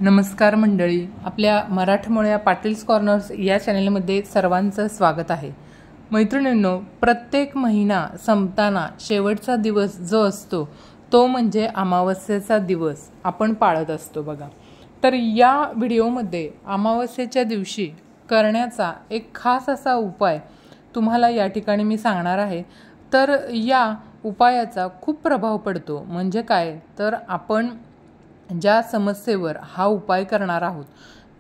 नमस्कार मंडळी, आपल्या मराठमोळ्या या पाटील्स कॉर्नर्स या चॅनलमध्ये सर्वांचं स्वागत आहे। मैत्रिणींनो, प्रत्येक महिना संपताना शेवटचा दिवस जो असतो तो म्हणजे अमावस्येचा दिवस आपण पाळत असतो बघा। तर या व्हिडिओमध्ये अमावस्येच्या दिवशी करण्याचा एक खास असा उपाय तुम्हाला या ठिकाणी मी सांगणार आहे। तर या उपायाचा खूप प्रभाव पडतो। म्हणजे काय, तर आपण ज्या समस्येवर हा उपाय करणार आहोत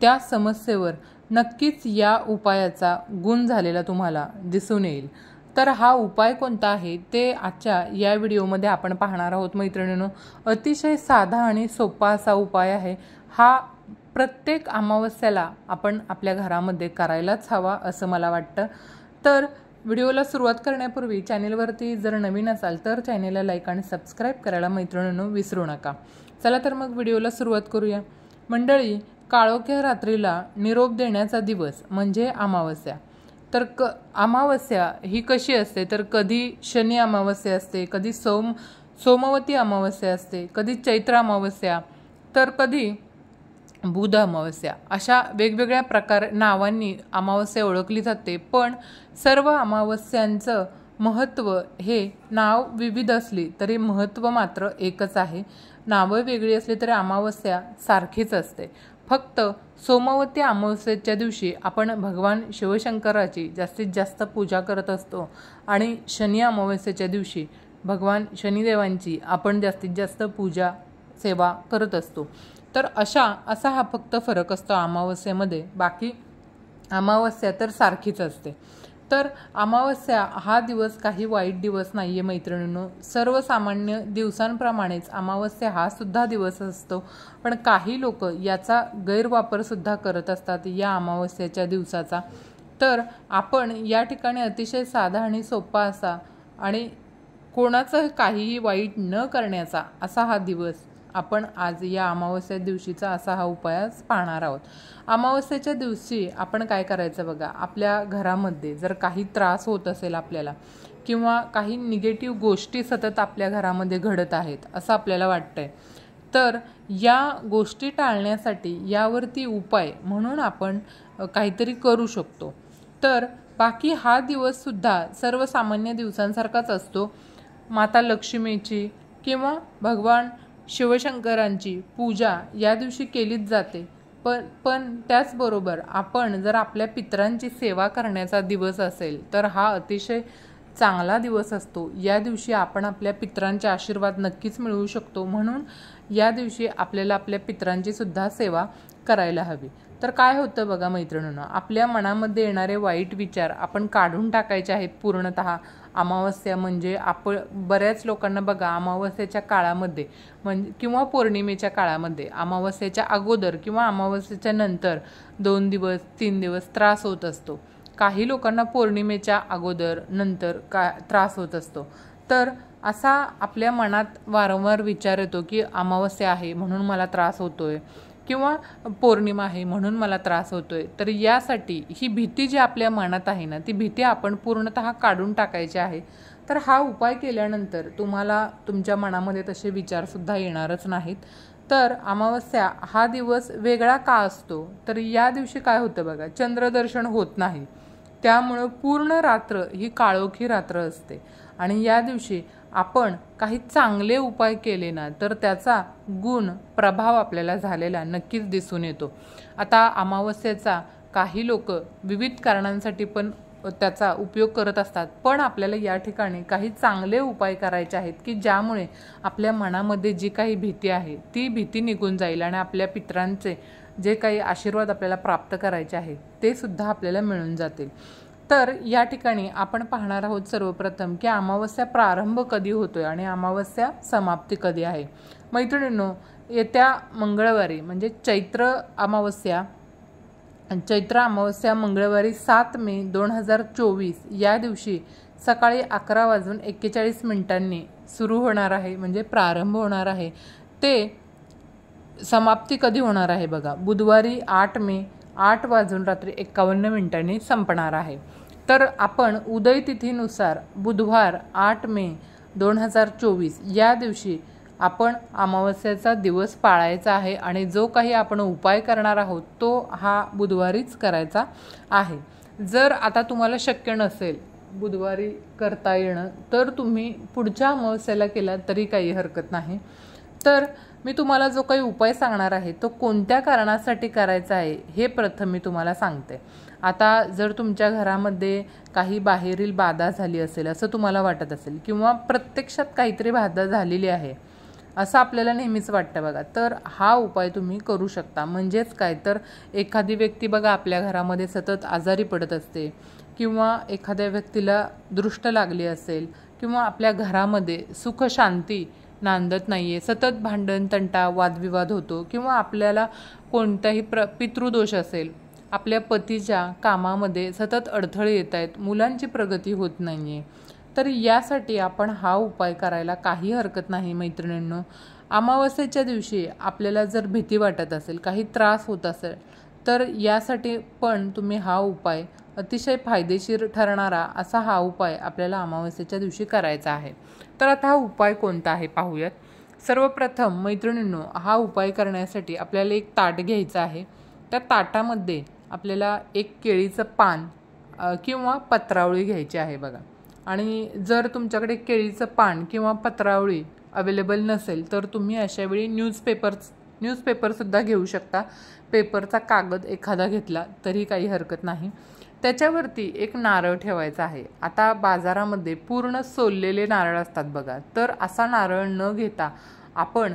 त्या समस्येवर नक्कीच या उपायाचा गुण झालेला तुम्हाला दिसून येईल। तर हा उपाय कोणता आहे ते आजच्या या व्हिडिओमध्ये आपण पाहणार आहोत मैत्रिणींनो। अतिशय साधा आणि सोपा असा उपाय आहे हा। प्रत्येक अमावस्येला आपण आपल्या घरामध्ये करायलाच हवा असं मला वाटतं। तर व्हिडिओला सुरुवात करण्यापूर्वी चॅनलवरती जर नवीन असाल तर चॅनलला लाईक आणि सबस्क्राईब करायला मैत्रिणींनो विसरू नका। चला तर मग व्हिडिओला सुरुवात करूया। मंडळी, काळोख्या रात्रीला निरोप देण्याचा दिवस म्हणजे अमावस्या। तर अमावस्या ही कशी असते, तर कधी शनी अमावस्या असते, कधी सोमवती अमावस्या असते, कधी चैत्र अमावस्या, तर कधी बुध अमावस्या, अशा वेगवेगळ्या प्रकार नावांनी अमावस्या ओळखली जाते। पण सर्व अमावस्यांचं महत्त्व हे नाव विविध असली तरी महत्त्व मात्र एकच आहे। नावं वेगळी असली तरी अमावस्या सारखीच असते। फक्त सोमवती अमावस्येच्या दिवशी आपण भगवान शिवशंकराची जास्तीत जास्त पूजा करत असतो आणि शनी अमावस्येच्या दिवशी भगवान शनिदेवांची आपण जास्तीत जास्त पूजा सेवा करत असतो। तर असा हा फक्त फरक असतो अमावस्येमध्ये, बाकी अमावस्या तर सारखीच असते। तर अमावस्या हा दिवस काही वाईट दिवस नाही आहे मैत्रिणींनो। सर्वसामान्य दिवसांप्रमाणेच अमावस्या हा सुद्धा दिवस असतो, पण काही लोक याचा गैरवापर सुद्धा करत असतात या अमावस्येच्या दिवसाचा। तर आपण या ठिकाणी अतिशय साधा आणि सोपा असा आणि कोणाचं काहीही वाईट न करण्याचा असा हा दिवस आपण आज या अमावस्या दिवशीचा असा हा उपाय पाहणार आहोत। अमावस्येच्या दिवशी आपण काय करायचं बघा, आपल्या घरामध्ये जर काही त्रास होत असेल आपल्याला किंवा काही निगेटिव्ह गोष्टी सतत आपल्या घरामध्ये घडत आहेत असं आपल्याला वाटतंय, तर या गोष्टी टाळण्यासाठी यावरती उपाय म्हणून आपण काहीतरी करू शकतो। तर बाकी हा दिवस सुद्धा सर्वसामान्य दिवसांसारखाच असतो। माता लक्ष्मीची किंवा भगवान शिवशंकरांची पूजा या दिवशी केलीच जाते। पण त्याचबरोबर आपण जर आपल्या पितरांची सेवा करण्याचा दिवस असेल तर हा अतिशय चांगला दिवस असतो। या दिवशी आपण आपल्या पितरांचे आशीर्वाद नक्कीच मिळवू शकतो, म्हणून या दिवशी आपल्याला आपल्या पितरांची सुद्धा सेवा करायला हवी। तर काय होतं बघा मैत्रिणींनो, आपल्या मनामध्ये येणारे वाईट विचार आपण काढून टाकायचे आहेत पूर्णतः। अमावस्या म्हणजे बऱ्याच लोकांना बघा अमावस्येच्या काळामध्ये किंवा पौर्णिमेच्या काळामध्ये अमावस्येच्या अगोदर किंवा अमावस्येच्या नंतर 2 दिवस 3 दिवस त्रास होत असतो। काही लोकांना पौर्णिमेच्या अगोदर नंतर त्रास होत असतो। तर असा आपल्या मनात वारंवार विचार येतो की अमावस्या आहे म्हणून मला त्रास होतोय किंवा पौर्णिमा आहे म्हणून मला त्रास होतोय। तर यासाठी ही भीती जी आपल्या मनात आहे ना, ती भीती आपण पूर्णतः काढून टाकायची आहे। तर हा उपाय केल्यानंतर तुम्हाला तुमच्या मनामध्ये तसे विचारसुद्धा येणारच नाहीत। तर अमावस्या हा दिवस वेगळा का असतो, तर या दिवशी काय होतं बघा, चंद्रदर्शन होत नाही, त्यामुळं पूर्ण रात्र ही काळोखी रात्र असते आणि या दिवशी आपण काही चांगले उपाय केले ना तर त्याचा गुण प्रभाव आपल्याला झालेला नक्कीच दिसून येतो। आता अमावस्येचा काही लोक विविध कारणांसाठी पण त्याचा उपयोग करत असतात, पण आपल्याला या ठिकाणी काही चांगले उपाय करायचे आहेत की ज्यामुळे आपल्या मनामध्ये जी काही भीती आहे ती भीती निघून जाईल आणि आपल्या पितरांचे जे काही आशीर्वाद आपल्याला प्राप्त करायचे आहेत ते सुद्धा आपल्याला मिळून जातील। तर या ठिकाणी आपण पाहणार आहोत सर्वप्रथम की अमावस्या प्रारंभ कधी होतोय आणि अमावस्या समाप्ती कधी आहे। मैत्रिणींनो, येत्या मंगळवारी म्हणजे चैत्र अमावस्या मंगळवारी 7 मे 2024 या दिवशी सकाळी 11:41 सुरू होणार आहे, म्हणजे प्रारंभ होणार आहे। ते समाप्ती कधी होणार आहे बघा, बुधवारी 8 मे 8:51 संपणार आहे। तर आपण उदय तिथीनुसार बुधवार 8 मे 2024 या दिवशी आपण अमावस्येचा दिवस पाळायचा आहे आणि जो काही आपण उपाय करणार आहोत तो हा बुधवारीच करायचा आहे। जर आता तुम्हाला शक्य नसेल बुधवारी करता येणं तर तुम्ही पुढच्या अमावस्येला केला तरी काही हरकत नाही। तर मी तुम्हाला जो काही उपाय सांगणार आहे तो कोणत्या कारणासाठी करायचा आहे हे प्रथम मी तुम्हाला सांगते। आता जर तुमच्या घरामध्ये काही बाहेरील बाधा झाली असेल असं तुम्हाला वाटत असेल किंवा प्रत्यक्षात काहीतरी बाधा झालेली आहे असं आपल्याला नेहमीच वाटतं बघा, तर हा उपाय तुम्ही करू शकता। म्हणजेच काय तर एखादी व्यक्ती बघा आपल्या घरामध्ये सतत आजारी पडत असते किंवा एखाद्या व्यक्तीला दृष्ट लागली असेल किंवा आपल्या घरामध्ये सुख शांती नांदत नाहीये, सतत भांडण तंटा वादविवाद होतो किंवा आपल्याला कोणताही पितृदोष असेल, आपल्या पतीच्या कामामध्ये सतत अडथळे येत आहेत, मुलांची प्रगती होत नाहीये, तर यासाठी आपण हा उपाय करायला काही हरकत नाही मैत्रिणींनो। अमावस्येच्या दिवशी आपल्याला जर भीती वाटत असेल, काही त्रास होत असेल तर यासाठी पण तुम्ही हा उपाय अतिशय फायदेशीर ठरणारा असा हा उपाय आपल्याला अमावस्येच्या दिवशी करायचा आहे। तर आता हा उपाय कोणता आहे पाहूयात। सर्वप्रथम मैत्रिणींनो, हा उपाय करण्यासाठी आपल्याला एक ताट घ्यायचं आहे। त्या ताटामध्ये आपल्याला एक केळीचं पान किंवा पत्रावळी घ्यायची आहे बघा। आणि जर तुमच्याकडे केळीचं पान किंवा पत्रावळी अवेलेबल नसेल तर तुम्ही अशा वेळी न्यूजपेपर सुद्धा घेऊ शकता। पेपरचा कागद एखादा घेतला तरी काही हरकत नाही। त्याच्यावरती एक नारळ ठेवायचा आहे। आता बाजारामध्ये पूर्ण सोललेले नारळ असतात बघा, तर असा नारळ न घेता आपण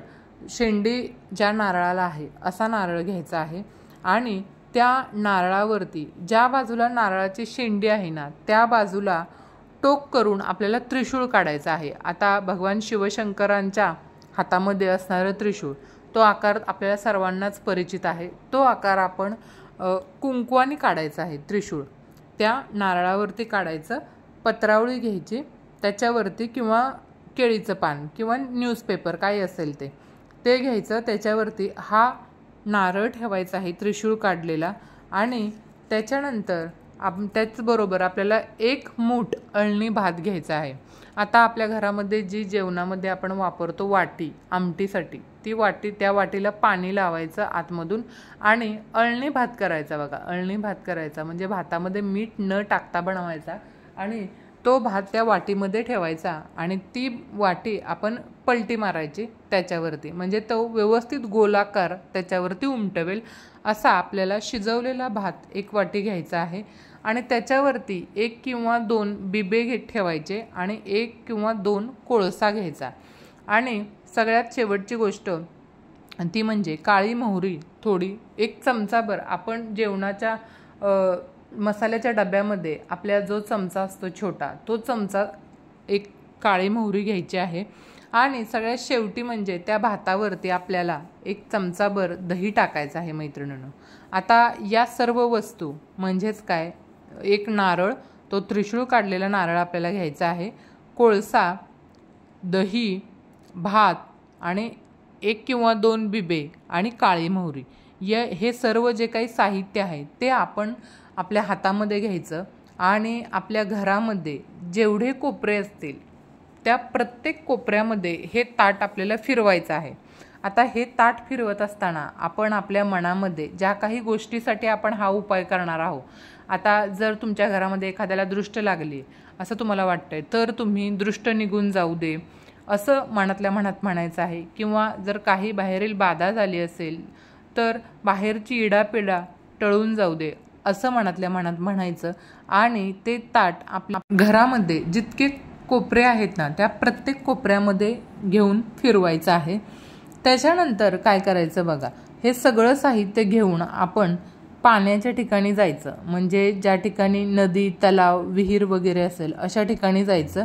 शेंडी ज्या नारळाला आहे असा नारळ घ्यायचा आहे आणि त्या नारळावरती ज्या बाजूला नारळाची शेंडी आहे ना त्या बाजूला टोक करून आपल्याला त्रिशूळ काढायचा आहे। आता भगवान शिवशंकरांच्या हातामध्ये असणारं त्रिशूळ, तो आकार आपल्याला सर्वांनाच परिचित आहे। तो आकार आपण कुंकवाने काढायचा आहे। त्रिशूळ त्या नारळावरती काढायचं, पत्रावळी घ्यायची त्याच्यावरती किंवा केळीचं पान किंवा न्यूजपेपर काय असेल ते घ्यायचं, त्याच्यावरती हा नारळ ठेवायचा आहे त्रिशूळ काढलेला आणि त्याच्यानंतर त्याचबरोबर आपल्याला एक मूठ अळणी भात घ्यायचा आहे। आता आपल्या घरामध्ये जी जेवणामध्ये आपण वापरतो वाटी आमटीसाठी, ती वाटी त्या वाटीला पाणी लावायचं आतमधून आणि अळणी भात करायचा बघा। अळणी भात करायचा म्हणजे भातामध्ये मीठ न टाकता बनवायचा आणि तो भात त्या वाटीमध्ये ठेवायचा आणि ती वाटी आपण पलटी मारायची त्याच्यावरती, म्हणजे तो व्यवस्थित गोलाकार त्याच्यावरती उमटवेल असा आपल्याला शिजवलेला भात एक वाटी घ्यायचा आहे आणि त्याच्यावरती 1 किंवा 2 बिबे ठेवायचे आणि 1 किंवा 2 कोळसा घ्यायचा आणि सगळ्यात शेवटची गोष्ट ती म्हणजे काळी मोहरी थोडी 1 चमचाभर आपण जेवणाच्या मसाल्याच्या डब्यामध्ये आपल्या जो चमचा असतो छोटा तो चमचा एक काळी मोहरी घ्यायची आहे आणि सगळ्यात शेवटी म्हणजे त्या भातावरती आपल्याला 1 चमचाभर दही टाकायचं आहे मैत्रिणींनो। आता या सर्व वस्तू म्हणजेच काय, एक नारळ, तो त्रिशूळ काढलेला नारळ आपल्याला घ्यायचा आहे, कोळसा, दही, भात आणि 1 किंवा 2 बिबे आणि काळी मोहरी, हे सर्व जे काही साहित्य आहे ते आपण आपल्या हातामध्ये घ्यायचं आणि आपल्या घरामध्ये जेवढे कोपरे असतील त्या प्रत्येक कोपऱ्यामध्ये हे ताट आपल्याला फिरवायचं आहे। आता हे ताट फिरवत असताना आपण आपल्या मनामध्ये ज्या काही गोष्टीसाठी आपण हा उपाय करणार आहोत, आता जर तुमच्या घरामध्ये एखाद्याला दृष्ट लागली असं तुम्हाला वाटतंय तर तुम्ही दृष्ट निघून जाऊ दे असं मनातल्या मनात म्हणायचं आहे किंवा जर काही बाहेरील बाधा झाली असेल तर बाहेरची इडापिडा टळून जाऊ दे असं मनातल्या मनात म्हणायचं आणि ते ताट आपल्या घरामध्ये जितके कोपरे आहेत ना त्या प्रत्येक कोपऱ्यामध्ये घेऊन फिरवायचं आहे। त्याच्यानंतर काय करायचं बघा, हे सगळं साहित्य घेऊन आपण पाण्याच्या ठिकाणी जायचं, म्हणजे ज्या ठिकाणी नदी तलाव विहीर वगैरे असेल अशा ठिकाणी जायचं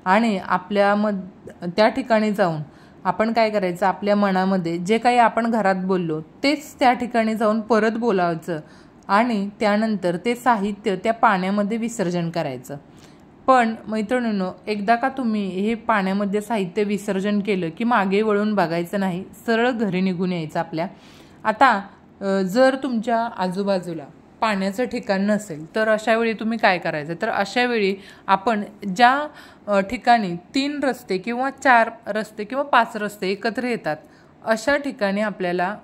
आणि त्या ठिकाणी जाऊन आपण काय करायचं, आपल्या मनामध्ये जे काही आपण घरात बोललो तेच त्या ठिकाणी जाऊन परत बोलायचं आणि त्यानंतर ते साहित्य त्या पाण्यामध्ये विसर्जन करायचं। पण मैत्रिणींनो, एकदा का तुम्ही हे पाण्यामध्ये साहित्य विसर्जन केलं की मागे वळून बघायचं नाही, सरळ घरी निघून यायचं आपल्या। आता जर तुमच्या आजूबाजूला पाण्याचं ठिकाण नसेल तर अशा वेळी तुम्ही काय करायचं, तर अशा वेळी आपण ज्या ठिकाणी 3 रस्ते किंवा 4 रस्ते किंवा 5 रस्ते एकत्र येतात अशा ठिकाणी आपल्याला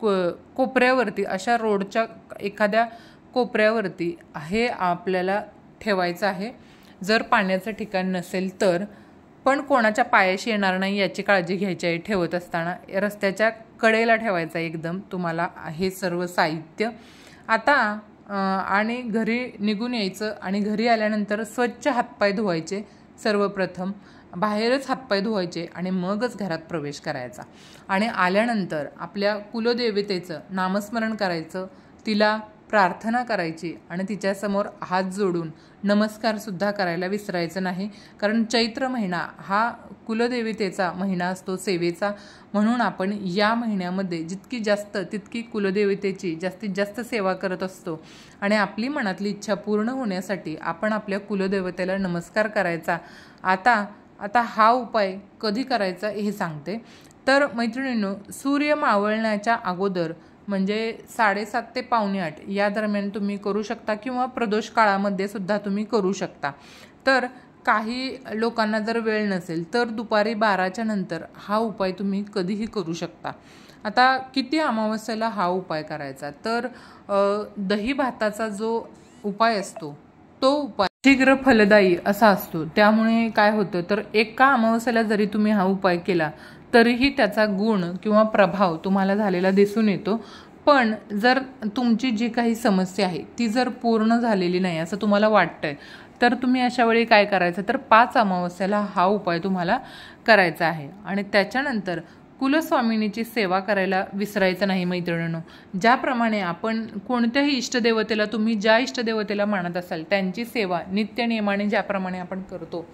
कोपऱ्यावरती, अशा रोडच्या एखाद्या कोपऱ्यावरती हे आपल्याला ठेवायचं आहे. जर पाण्याचं ठिकाण नसेल तर, पण कोणाच्या पायाशी येणार नाही याची काळजी घ्यायची आहे. ठेवत असताना रस्त्याच्या कडेला ठेवायचं आहे एकदम तुम्हाला हे सर्व साहित्य. आता आणि घरी निघून यायचं आणि घरी आल्यानंतर स्वच्छ हातपाय धुवायचे. सर्वप्रथम बाहेरच हातपाय धुवायचे आणि मगच घरात प्रवेश करायचा. आणि आल्यानंतर आपल्या कुलदेवतेचं नामस्मरण करायचं, तिला प्रार्थना करायची आणि तिच्यासमोर हात जोडून नमस्कारसुद्धा करायला विसरायचं नाही. कारण चैत्र महिना हा कुलदेवतेचा महिना असतो, सेवेचा. म्हणून आपण या महिन्यामध्ये जितकी जास्त तितकी कुलदेवतेची जास्तीत जास्त सेवा करत असतो आणि आपली मनातली इच्छा पूर्ण होण्यासाठी आपण आपल्या कुलदेवतेला नमस्कार करायचा. आता हा उपाय कधी करायचा हे सांगते. तर मैत्रिणींनो, सूर्य मावळण्याच्या अगोदर म्हणजे 7:30 ते 7:45 या दरम्यान तुम्ही करू शकता किंवा प्रदोष काळामध्ये सुद्धा तुम्ही करू शकता. तर काही लोकांना जर वेळ नसेल तर दुपारी 12च्या नंतर हा उपाय तुम्ही कधीही करू शकता. आता किती अमावस्येला हा उपाय करायचा, तर दही भाताचा जो उपाय असतो तो उपाय शीघ्र फलदायी असा असतो. त्यामुळे काय होतं, तर एका अमावस्येला जरी तुम्ही हा उपाय केला तरीही त्याचा गुण किंवा प्रभाव तुम्हाला झालेला दिसून येतो. पण जर तुमची जी काही समस्या आहे ती जर पूर्ण झालेली नाही असं तुम्हाला वाटतंय तर तुम्ही अशा वेळी काय करायचं, तर 5 अमावस्येला हा उपाय तुम्हाला करायचा आहे. आणि त्याच्यानंतर कुलस्वामिनीची सेवा करायला विसरायचं नाही मैत्रिणींनो. ज्याप्रमाणे आपण कोणत्याही इष्टदेवतेला, तुम्ही ज्या इष्टदेवतेला मानत असाल त्यांची सेवा नित्यनियमाने ज्याप्रमाणे आपण करतो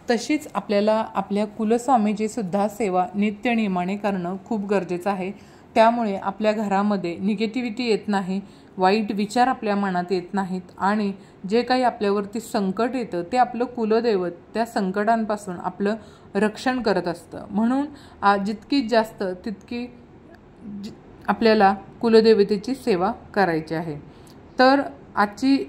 तशीच आपल्याला आपल्या कुलस्वामीची सुद्धा सेवा नित्यनियमाने करणं खूप गरजेचं आहे. त्यामुळे आपल्या घरामध्ये निगेटिव्हिटी येत नाही, वाईट विचार आपल्या मनात येत नाहीत आणि जे काही आपल्यावरती संकट येतं ते आपलं कुलदैवत त्या संकटांपासून आपलं रक्षण करत असतं. म्हणून जितकी जास्त तितकी आपल्याला कुलदेवतेची सेवा करायची आहे. तर आजची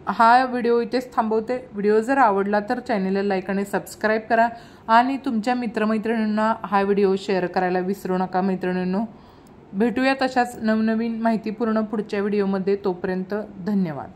हा व्हिडिओ इथेच थांबवते. व्हिडिओ जर आवडला तर चॅनलला लाईक आणि सबस्क्राईब करा आणि तुमच्या मित्रमैत्रिणींना हा व्हिडिओ शेअर करायला विसरू नका मैत्रिणींनो. भेटूया तशाच नवनवीन माहितीपूर्ण पुढच्या व्हिडिओमध्ये. तोपर्यंत धन्यवाद.